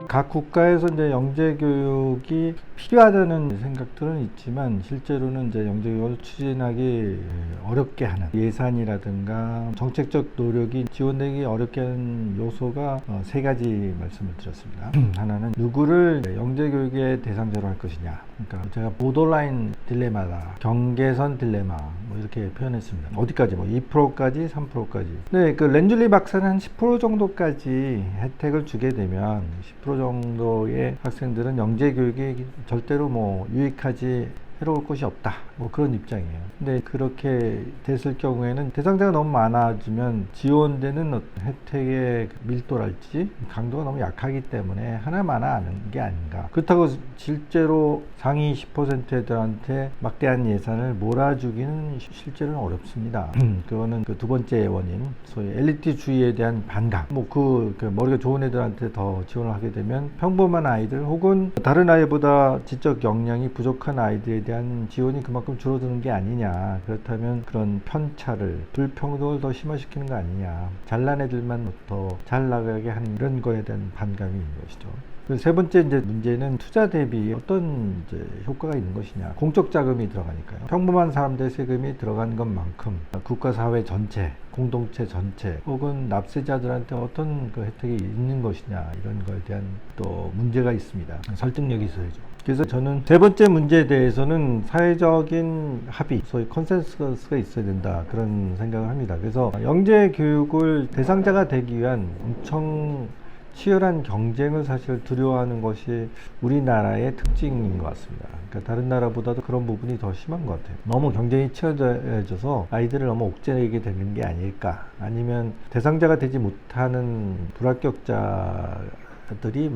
각 국가에서 이제 영재 교육이 필요하다는 생각들은 있지만 실제로는 이제 영재 교육을 추진하기 어렵게 하는 예산이라든가 정책적 노력이 지원되기 어렵게 하는 요소가 세 가지 말씀을 드렸습니다. 하나는 누구를 영재 교육의 대상자로 할 것이냐. 그러니까 제가 보더라인 딜레마다, 경계선 딜레마 뭐 이렇게 표현했습니다. 어디까지? 뭐 2%까지, 3%까지. 네, 그 렌줄리 박사는 한 10% 정도까지 혜택을 주게 되면 10% 정도의 학생들은 영재 교육이 절대로 뭐 유익하지 해로울 것이 없다, 뭐 그런 입장이에요. 근데 그렇게 됐을 경우에는 대상자가 너무 많아지면 지원되는 혜택의 밀도랄지 강도가 너무 약하기 때문에 하나마나 하는 게 아닌가. 그렇다고 실제로 상위 10% 애들한테 막대한 예산을 몰아주기는 실제로는 어렵습니다. 그거는 그 두 번째 원인, 소위 엘리트주의에 대한 반감. 뭐 그 머리가 좋은 애들한테 더 지원을 하게 되면 평범한 아이들 혹은 다른 아이보다 지적 역량이 부족한 아이들에 대한 지원이 그만큼 줄어드는 게 아니냐. 그렇다면 그런 편차를, 불평등을 더 심화시키는 거 아니냐. 잘난 애들만 더 잘 나가게 하는 이런 거에 대한 반감이 있는 것이죠. 세 번째 이제 문제는 투자 대비 어떤 이제 효과가 있는 것이냐. 공적 자금이 들어가니까요. 평범한 사람들의 세금이 들어간 것만큼 국가 사회 전체, 공동체 전체 혹은 납세자들한테 어떤 그 혜택이 있는 것이냐, 이런 거에 대한 또 문제가 있습니다. 설득력이 있어야죠. 그래서 저는 세 번째 문제에 대해서는 사회적인 합의, 소위 컨센서스가 있어야 된다, 그런 생각을 합니다. 그래서 영재 교육을 대상자가 되기 위한 엄청 치열한 경쟁을 사실 두려워하는 것이 우리나라의 특징인 것 같습니다. 그러니까 다른 나라보다도 그런 부분이 더 심한 것 같아요. 너무 경쟁이 치열해져서 아이들을 너무 옥죄게 되는 게 아닐까. 아니면 대상자가 되지 못하는 불합격자들이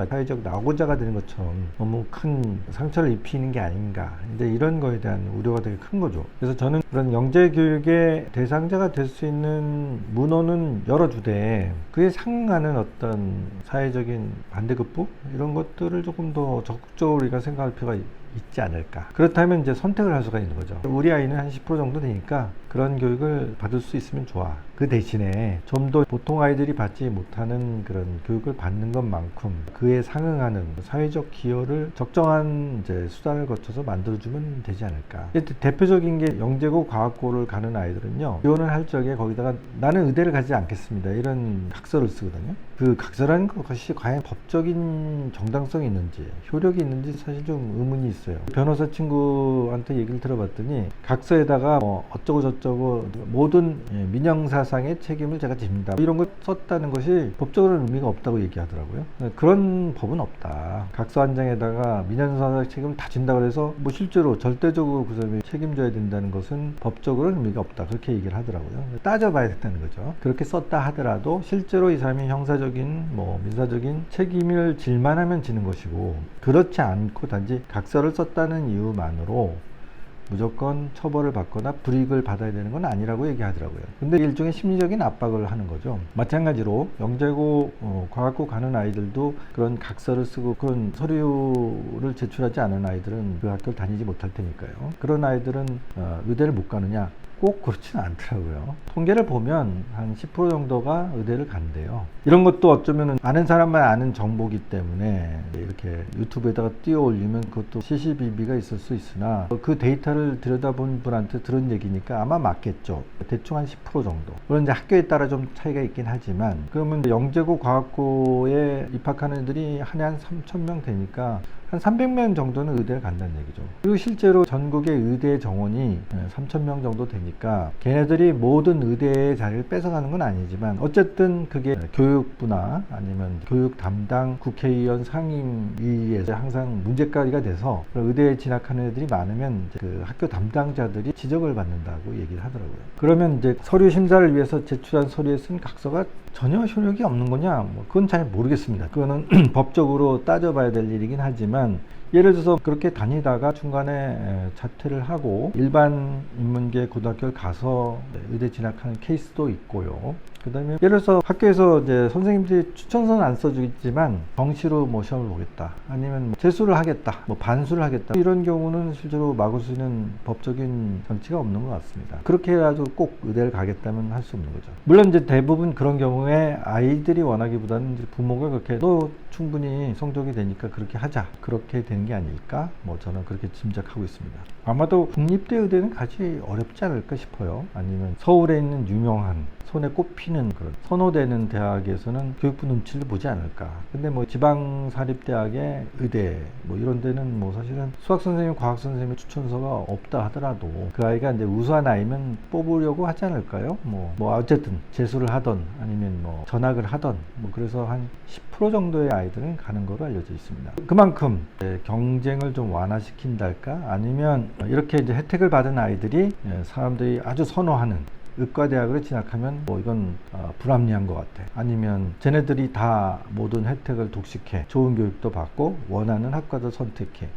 사회적 낙오자가 되는 것처럼 너무 큰 상처를 입히는 게 아닌가. 이제 이런 거에 대한 우려가 되게 큰 거죠. 그래서 저는 그런 영재 교육의 대상자가 될 수 있는 문호는 열어주되 그에 상응하는 어떤 사회적인 반대급부 이런 것들을 조금 더 적극적으로 우리가 생각할 필요가 있지 않을까. 그렇다면 이제 선택을 할 수가 있는 거죠. 우리 아이는 한 10% 정도 되니까 그런 교육을 받을 수 있으면 좋아. 그 대신에 좀 더 보통 아이들이 받지 못하는 그런 교육을 받는 것만큼 그에 상응하는 사회적 기여를 적정한 이제 수단을 거쳐서 만들어주면 되지 않을까. 대표적인 게 영재고 과학고를 가는 아이들은요, 지원을 할 적에 거기다가 나는 의대를 가지 않겠습니다, 이런 각서를 쓰거든요. 그 각서라는 것이 과연 법적인 정당성이 있는지 효력이 있는지 사실 좀 의문이 있어요. 변호사 친구한테 얘기를 들어봤더니 각서에다가 뭐 어쩌고 저쩌고 모든 민형사상의 책임을 제가 집니다, 이런 걸 썼다는 것이 법적으로는 의미가 없다고 얘기하더라고요. 그런 법은 없다. 각서 한 장에다가 민형사상 책임을 다 진다고 해서 뭐 실제로 절대적으로 그 사람이 책임져야 된다는 것은 법적으로는 의미가 없다, 그렇게 얘기를 하더라고요. 따져봐야 된다는 거죠. 그렇게 썼다 하더라도 실제로 이 사람이 형사적인 뭐 민사적인 책임을 질만하면 지는 것이고, 그렇지 않고 단지 각서를 썼다는 이유만으로 무조건 처벌을 받거나 불이익을 받아야 되는 건 아니라고 얘기하더라고요. 근데 일종의 심리적인 압박을 하는 거죠. 마찬가지로 영재고 과학고 가는 아이들도 그런 각서를 쓰고 그런 서류를 제출하지 않은 아이들은 그 학교를 다니지 못할 테니까요. 그런 아이들은 의대를 못 가느냐? 꼭 그렇지는 않더라고요. 통계를 보면 한 10% 정도가 의대를 간대요. 이런 것도 어쩌면 아는 사람만 아는 정보기 때문에 이렇게 유튜브에다가 띄워 올리면 그것도 시시비비가 있을 수 있으나 그 데이터를 들여다본 분한테 들은 얘기니까 아마 맞겠죠. 대충 한 10% 정도. 물론 이제 학교에 따라 좀 차이가 있긴 하지만, 그러면 영재고 과학고에 입학하는 애들이 한 해 한 3,000명 되니까 한 300명 정도는 의대를 간다는 얘기죠. 그리고 실제로 전국의 의대 정원이 3,000명 정도 되니까 걔네들이 모든 의대의 자리를 뺏어가는 건 아니지만 어쨌든 그게 교육부나 아니면 교육 담당 국회의원 상임위에서 항상 문제거리가 돼서 의대에 진학하는 애들이 많으면 이제 그 학교 담당자들이 지적을 받는다고 얘기를 하더라고요. 그러면 이제 서류 심사를 위해서 제출한 서류에 쓴 각서가 전혀 효력이 없는 거냐? 뭐 그건 잘 모르겠습니다. 그거는 법적으로 따져봐야 될 일이긴 하지만 예를 들어서 그렇게 다니다가 중간에 자퇴를 하고 일반 인문계 고등학교를 가서 의대 진학하는 케이스도 있고요. 그 다음에 예를 들어서 학교에서 이제 선생님들이 추천서는 안 써주겠지만 정시로 뭐 시험을 보겠다, 아니면 뭐 재수를 하겠다, 뭐 반수를 하겠다, 이런 경우는 실제로 막을 수 있는 법적인 장치가 없는 것 같습니다. 그렇게 해가지고 꼭 의대를 가겠다면 할 수 없는 거죠. 물론 이제 대부분 그런 경우에 아이들이 원하기보다는 이제 부모가 그렇게 너 충분히 성적이 되니까 그렇게 하자, 그렇게 되는 게 아닐까, 뭐 저는 그렇게 짐작하고 있습니다. 아마도 국립대 의대는 가지 어렵지 않을까 싶어요. 아니면 서울에 있는 유명한 손에 꼽히는 그런 선호되는 대학에서는 교육부 눈치를 보지 않을까. 근데 뭐 지방 사립대학의 의대 뭐 이런 데는 뭐 사실은 수학 선생님, 과학 선생님의 추천서가 없다 하더라도 그 아이가 이제 우수한 아이면 뽑으려고 하지 않을까요? 뭐 어쨌든 재수를 하던 아니면 뭐 전학을 하던 뭐 그래서 한 10% 정도의 아이들은 가는 거로 알려져 있습니다. 그만큼 경쟁을 좀 완화시킨달까, 아니면 이렇게 이제 혜택을 받은 아이들이 사람들이 아주 선호하는 의과대학으로 진학하면 뭐 이건 불합리한 것 같아, 아니면 쟤네들이 다 모든 혜택을 독식해, 좋은 교육도 받고 원하는 학과도 선택해,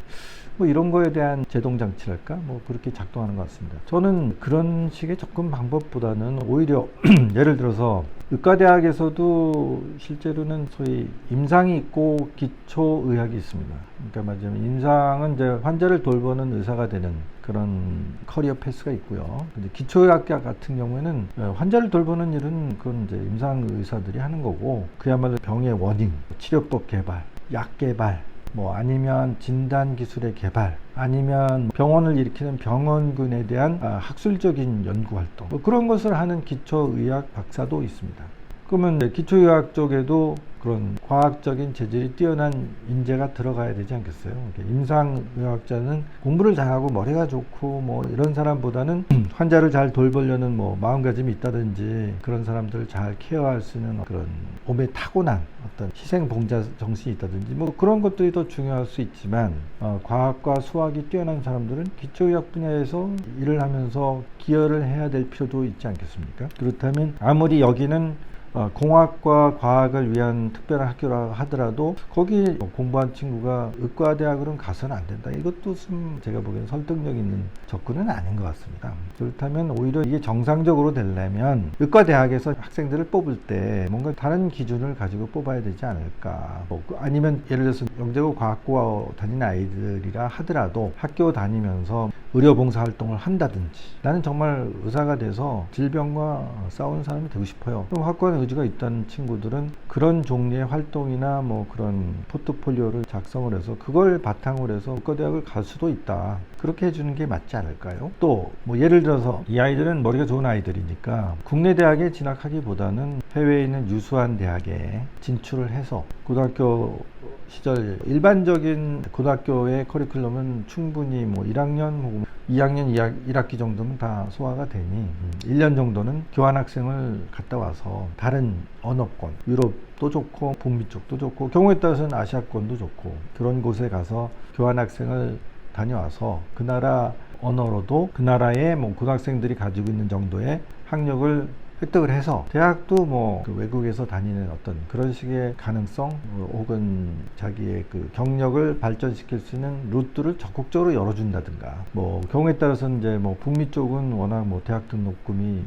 뭐 이런 거에 대한 제동장치랄까, 뭐 그렇게 작동하는 것 같습니다. 저는 그런 식의 접근 방법보다는 오히려 예를 들어서 의과대학에서도 실제로는 소위 임상이 있고 기초의학이 있습니다. 그러니까 말하자면 임상은 이제 환자를 돌보는 의사가 되는 그런 커리어 패스가 있고요. 근데 기초의학과 같은 경우에는 환자를 돌보는 일은 그건 이제 임상 의사들이 하는 거고, 그야말로 병의 원인, 치료법 개발, 약 개발, 뭐 아니면 진단 기술의 개발, 아니면 병원을 일으키는 병원군에 대한 학술적인 연구 활동, 뭐 그런 것을 하는 기초의학 박사도 있습니다. 그러면 기초의학 쪽에도 그런 과학적인 재질이 뛰어난 인재가 들어가야 되지 않겠어요? 임상의학자는 공부를 잘하고 머리가 좋고 뭐 이런 사람보다는 환자를 잘 돌보려는 뭐 마음가짐이 있다든지 그런 사람들을 잘 케어할 수 있는 그런 몸에 타고난 어떤 희생봉사 정신이 있다든지 뭐 그런 것들이 더 중요할 수 있지만, 과학과 수학이 뛰어난 사람들은 기초의학 분야에서 일을 하면서 기여를 해야 될 필요도 있지 않겠습니까? 그렇다면 아무리 여기는 공학과 과학을 위한 특별한 학교라 하더라도 거기 공부한 친구가 의과대학으로는 가서는 안 된다, 이것도 좀 제가 보기에는 설득력 있는 접근은 아닌 것 같습니다. 그렇다면 오히려 이게 정상적으로 되려면 의과대학에서 학생들을 뽑을 때 뭔가 다른 기준을 가지고 뽑아야 되지 않을까, 뭐 아니면 예를 들어서 영재고 과학고 다니는 아이들이라 하더라도 학교 다니면서 의료봉사 활동을 한다든지, 나는 정말 의사가 돼서 질병과 싸우는 사람이 되고 싶어요, 그럼 학과에 의지가 있다는 친구들은 그런 종류의 활동이나 뭐 그런 포트폴리오를 작성을 해서 그걸 바탕으로 해서 의과대학을 갈 수도 있다, 그렇게 해주는 게 맞지 않을까요? 또 뭐 예를 들어서 이 아이들은 머리가 좋은 아이들이니까 국내 대학에 진학하기보다는 해외에 있는 유수한 대학에 진출을 해서 고등학교 시절 일반적인 고등학교의 커리큘럼은 충분히 뭐 1학년 혹은 2학년 1학기 정도면 다 소화가 되니 1년 정도는 교환학생을 갔다 와서 다른 언어권, 유럽도 좋고 북미 쪽도 좋고 경우에 따라서는 아시아권도 좋고 그런 곳에 가서 교환학생을 다녀와서 그 나라 언어로도 그 나라의 뭐 고등학생들이 가지고 있는 정도의 학력을 획득을 해서 대학도 뭐그 외국에서 다니는 어떤 그런 식의 가능성 혹은 자기의 그 경력을 발전시킬 수 있는 루트를 적극적으로 열어준다든가, 뭐 경우에 따라서는 이제 뭐 북미 쪽은 워낙 뭐 대학 등록금이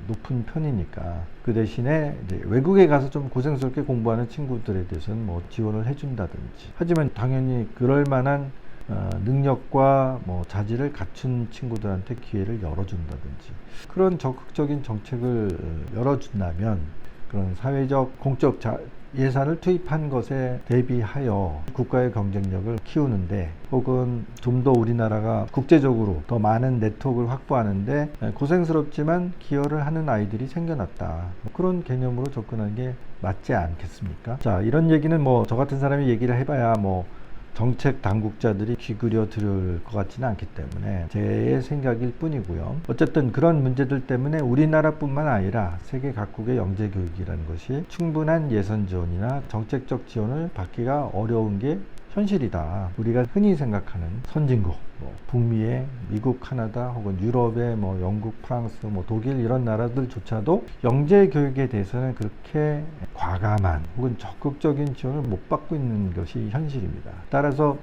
높은 편이니까 그 대신에 이제 외국에 가서 좀 고생스럽게 공부하는 친구들에 대해서는 뭐 지원을 해준다든지, 하지만 당연히 그럴 만한 능력과 뭐 자질을 갖춘 친구들한테 기회를 열어준다든지 그런 적극적인 정책을 열어준다면 그런 사회적 공적 예산을 투입한 것에 대비하여 국가의 경쟁력을 키우는데 혹은 좀 더 우리나라가 국제적으로 더 많은 네트워크를 확보하는데 고생스럽지만 기여를 하는 아이들이 생겨났다, 그런 개념으로 접근하는 게 맞지 않겠습니까? 자, 이런 얘기는 뭐 저 같은 사람이 얘기를 해봐야 뭐 정책 당국자들이 귀 기울여 들을 것 같지는 않기 때문에 제 생각일 뿐이고요. 어쨌든 그런 문제들 때문에 우리나라뿐만 아니라 세계 각국의 영재교육이라는 것이 충분한 예산 지원이나 정책적 지원을 받기가 어려운 게 현실이다. 우리가 흔히 생각하는 선진국, 뭐 북미의 미국, 카나다 혹은 유럽의 뭐 영국, 프랑스, 뭐 독일 이런 나라들조차도 영재 교육에 대해서는 그렇게 과감한 혹은 적극적인 지원을 못 받고 있는 것이 현실입니다. 따라서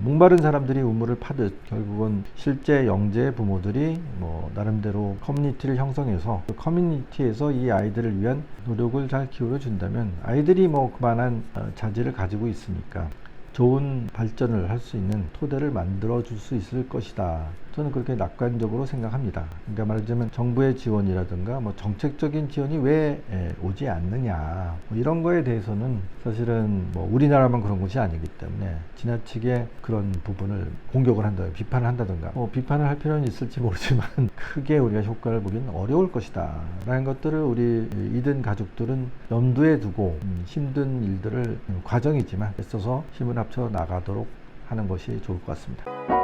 목마른 사람들이 우물을 파듯 결국은 실제 영재 부모들이 뭐 나름대로 커뮤니티를 형성해서 그 커뮤니티에서 이 아이들을 위한 노력을 잘 기울여 준다면 아이들이 뭐 그만한 자질을 가지고 있으니까 좋은 발전을 할 수 있는 토대를 만들어 줄 수 있을 것이다. 저는 그렇게 낙관적으로 생각합니다. 그러니까 말하자면 정부의 지원이라든가 뭐 정책적인 지원이 왜 오지 않느냐 뭐 이런 거에 대해서는 사실은 뭐 우리나라만 그런 것이 아니기 때문에 지나치게 그런 부분을 공격을 한다, 비판을 한다든가 뭐 비판을 할 필요는 있을지 모르지만 크게 우리가 효과를 보기는 어려울 것이다 라는 것들을 우리 이든 가족들은 염두에 두고 힘든 일들을 과정이지만 애써서 힘을 합쳐 나가도록 하는 것이 좋을 것 같습니다.